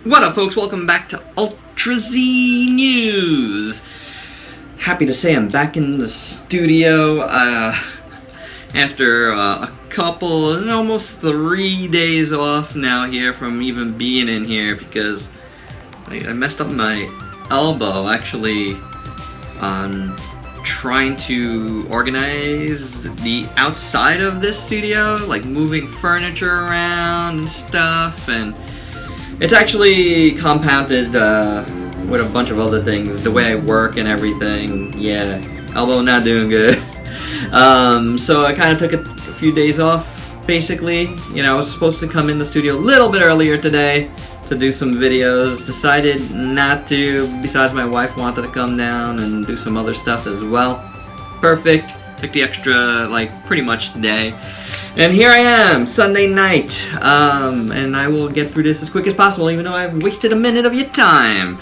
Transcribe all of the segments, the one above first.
What up, folks? Welcome back to UlTRA-Z News. Happy to say I'm back in the studio after a couple and almost 3 days off now here from even being in here because I messed up my elbow actually on trying to organize the outside of this studio, like moving furniture around and stuff, and it's actually compounded with a bunch of other things, the way I work and everything. Yeah, elbow not doing good. So I kind of took a few days off, basically. You know, I was supposed to come in the studio a little bit earlier today to do some videos. Decided not to, besides my wife wanted to come down and do some other stuff as well. Perfect. Took the extra, like, pretty much today. And here I am, Sunday night, and I will get through this as quick as possible, even though I've wasted a minute of your time.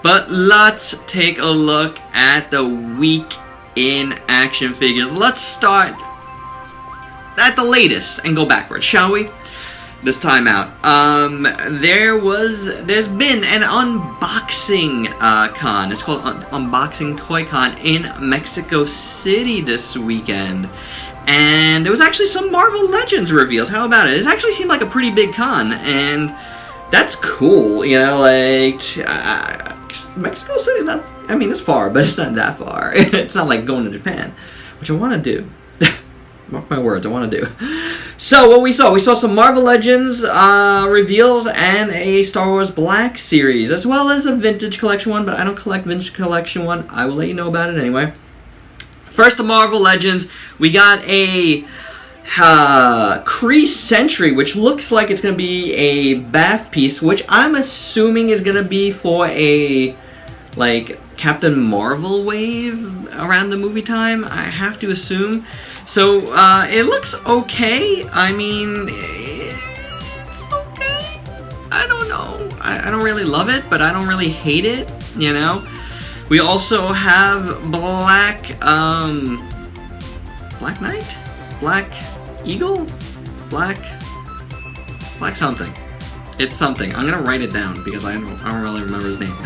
But let's take a look at the week in action figures. Let's start at the latest and go backwards, shall we? This time out. There's been an unboxing con. It's called Unboxing Toy Con in Mexico City this weekend. And there was actually some Marvel Legends reveals. How about it? It actually seemed like a pretty big con, and that's cool. You know, like, Mexico City's not, I mean, it's far, but it's not that far. It's not like going to Japan, which I want to do. Mark my words, I want to do. So, what we saw some Marvel Legends reveals and a Star Wars Black series, as well as a Vintage Collection one, but I don't collect Vintage Collection one. I will let you know about it anyway. First, the Marvel Legends, we got a Kree Sentry, which looks like it's going to be a bath piece, which I'm assuming is going to be for a, like, Captain Marvel wave around the movie time, I have to assume. So, it looks okay. I mean, it's okay. I don't know. I don't really love it, but I don't really hate it, you know? We also have Black Knight? Black Eagle? Black something. It's something. I'm gonna write it down because I don't really remember his name.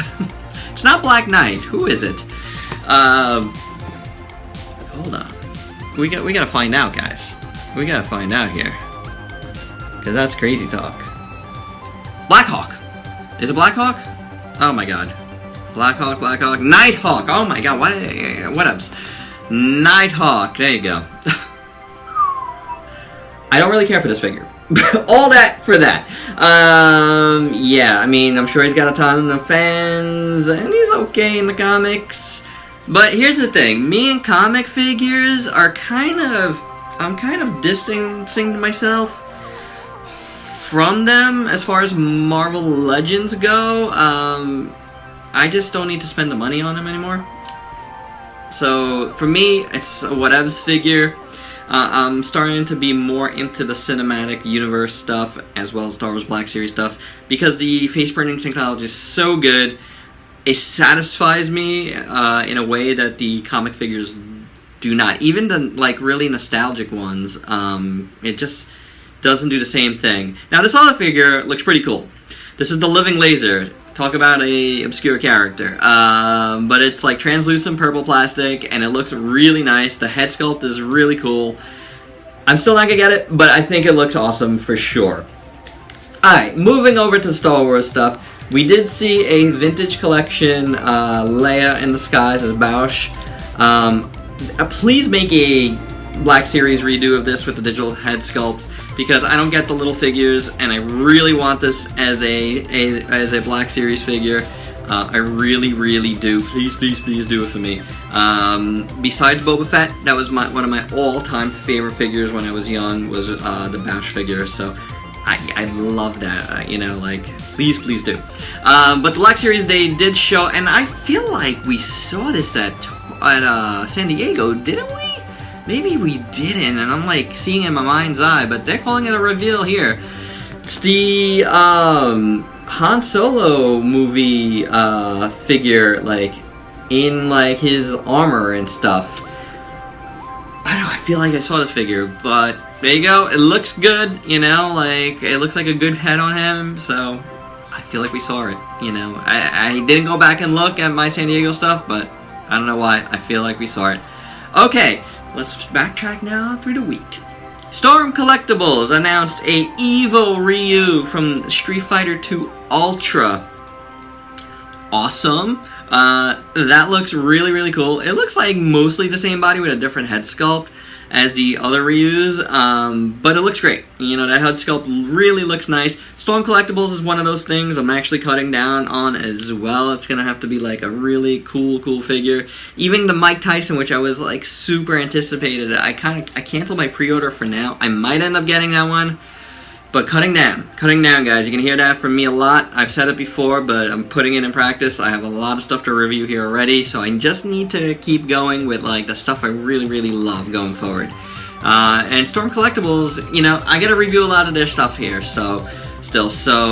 It's not Black Knight. Who is it? Hold on. We gotta find out, guys. We gotta find out here. Because that's crazy talk. Blackhawk! Is it Blackhawk? Oh my god. Blackhawk, Nighthawk! Oh my god, what else? Nighthawk, there you go. I don't really care for this figure. All that for that. Yeah, I mean, I'm sure he's got a ton of fans, and he's okay in the comics. But here's the thing, me and comic figures are I'm kind of distancing myself from them as far as Marvel Legends go. I just don't need to spend the money on them anymore. So for me, it's a whatevs figure. I'm starting to be more into the cinematic universe stuff as well as Star Wars Black Series stuff because the face printing technology is so good. It satisfies me in a way that the comic figures do not. Even the like really nostalgic ones, it just doesn't do the same thing. Now this other figure looks pretty cool. This is the Living Laser. Talk about a obscure character. But it's like translucent purple plastic, and it looks really nice. The head sculpt is really cool. I'm still not gonna get it, but I think it looks awesome for sure. Alright, moving over to Star Wars stuff. We did see a Vintage Collection Leia in the Skies as Bausch. Please make a Black Series redo of this with the digital head sculpt, because I don't get the little figures, and I really want this as a Black Series figure. I really, really do. Please, please, please do it for me. Besides Boba Fett, that was one of my all-time favorite figures when I was young, was the Bausch figure, so I love that, you know, like, please, please do. But the Black Series, they did show, and I feel like we saw this at San Diego, didn't we? Maybe we didn't, and I'm like seeing it in my mind's eye, but they're calling it a reveal here. It's the Han Solo movie figure, like, in like his armor and stuff. I don't know, I feel like I saw this figure, but there you go. It looks good, you know, like, it looks like a good head on him, so I feel like we saw it, you know. I didn't go back and look at my San Diego stuff, but I don't know why. I feel like we saw it. Okay, let's backtrack now through the week. Storm Collectibles announced a Evo Ryu from Street Fighter 2 Ultra. Awesome. That looks really, really cool. It looks like mostly the same body with a different head sculpt as the other Ryus, but it looks great. You know, that head sculpt really looks nice. Storm Collectibles is one of those things I'm actually cutting down on as well. It's gonna have to be like a really cool figure. Even the Mike Tyson, which I was like super anticipated, I canceled my pre-order for now. I might end up getting that one. But cutting down, guys. You can hear that from me a lot. I've said it before, but I'm putting it in practice. I have a lot of stuff to review here already, so I just need to keep going with like the stuff I really, really love going forward. And Storm Collectibles, you know, I gotta review a lot of their stuff here, so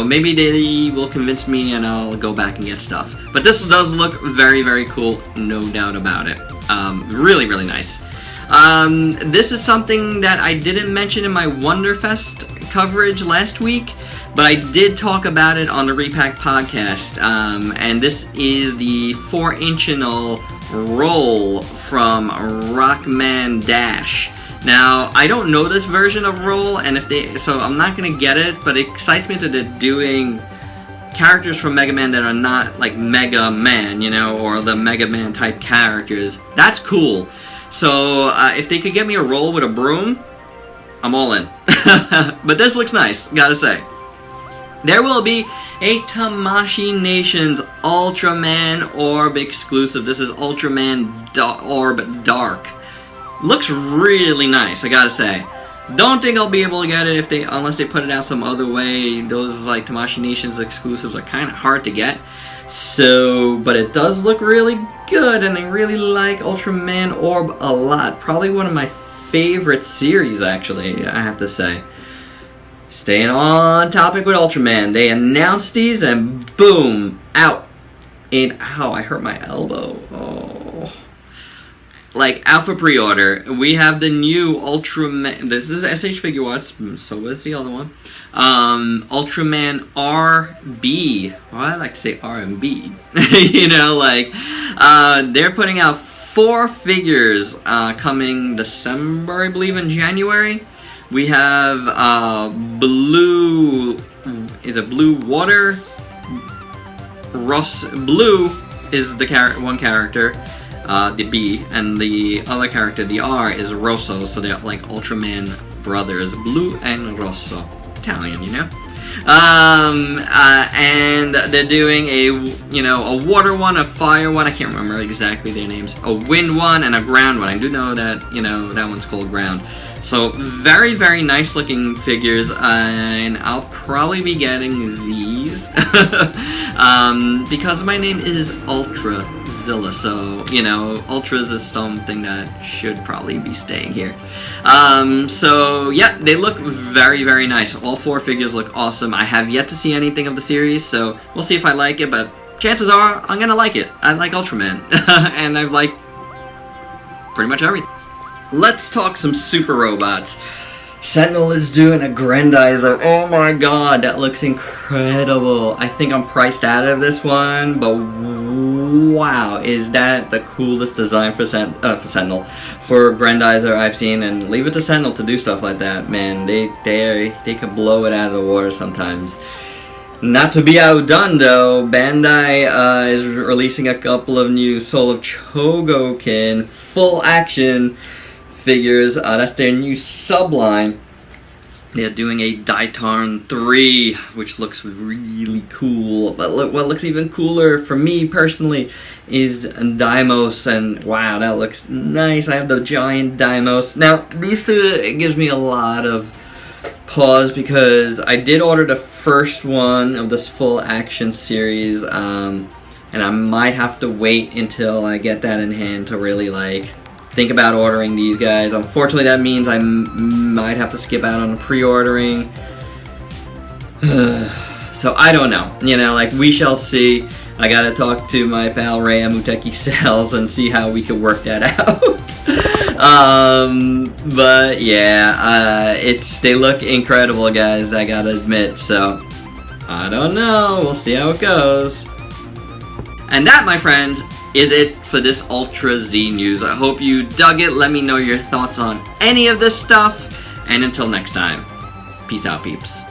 maybe they will convince me and I'll go back and get stuff. But this does look very, very cool, no doubt about it. Really, really nice. This is something that I didn't mention in my Wonderfest coverage last week, but I did talk about it on the Repack podcast, and this is the 4-inch roll from Rockman Dash. Now, I don't know this version of roll, and so I'm not gonna get it, but it excites me that they're doing characters from Mega Man that are not like Mega Man, you know, or the Mega Man type characters. That's cool. So, if they could get me a roll with a broom, I'm all in. But this looks nice, gotta say. There will be a Tamashii Nations Ultraman Orb exclusive. This is Ultraman Orb Dark. Looks really nice, I gotta say. Don't think I'll be able to get it unless they put it out some other way. Those like Tamashii Nations exclusives are kind of hard to get. So, but it does look really good, and I really like Ultraman Orb a lot. Probably one of my favorite series, actually, I have to say. Staying on topic with Ultraman, they announced these, and boom, out. Ow, I hurt my elbow. Oh. Like, out for pre-order. We have the new Ultraman. This is SH Figure Arts, so is the other one. Ultraman RB. Well, I like to say R&B. You know, like, they're putting out 4 figures coming December, I believe, in January. We have Blue. Is it Blue Water? Blue is the one character. The B, and the other character, the R, is Rosso, so they're like Ultraman brothers, Blue and Rosso. Italian, you know? And they're doing a water one, a fire one, I can't remember exactly their names, a wind one, and a ground one. I do know that, that one's called ground. So, very, very nice looking figures, and I'll probably be getting these, because my name is Ultrazilla, so, Ultras is something that should probably be staying here. So, yeah, they look very, very nice. All 4 figures look awesome. I have yet to see anything of the series, so we'll see if I like it, but chances are I'm gonna like it. I like Ultraman, and I've liked pretty much everything. Let's talk some super robots. Sentinel is doing a Grandizer. Oh my god, that looks incredible. I think I'm priced out of this one, but wow, is that the coolest design for Sentinel, for Grandizer I've seen. And leave it to Sentinel to do stuff like that, man. They could blow it out of the water sometimes. Not to be outdone, though, Bandai is releasing a couple of new Soul of Chogokin full action figures. That's their new subline. They're doing a Daitarn 3, which looks really cool. But look, what looks even cooler for me personally is Deimos, and wow, that looks nice. I have the giant Deimos. Now, these two, it gives me a lot of pause because I did order the first one of this full action series, and I might have to wait until I get that in hand to really think about ordering these guys. Unfortunately, that means I might have to skip out on pre-ordering. So I don't know. We shall see. I gotta talk to my pal Ray Amuteki Sales and see how we can work that out. But yeah, they look incredible, guys. I gotta admit. So I don't know. We'll see how it goes. And that, my friends, is it for this UlTRA-Z news. I hope you dug it. Let me know your thoughts on any of this stuff. And until next time, peace out, peeps.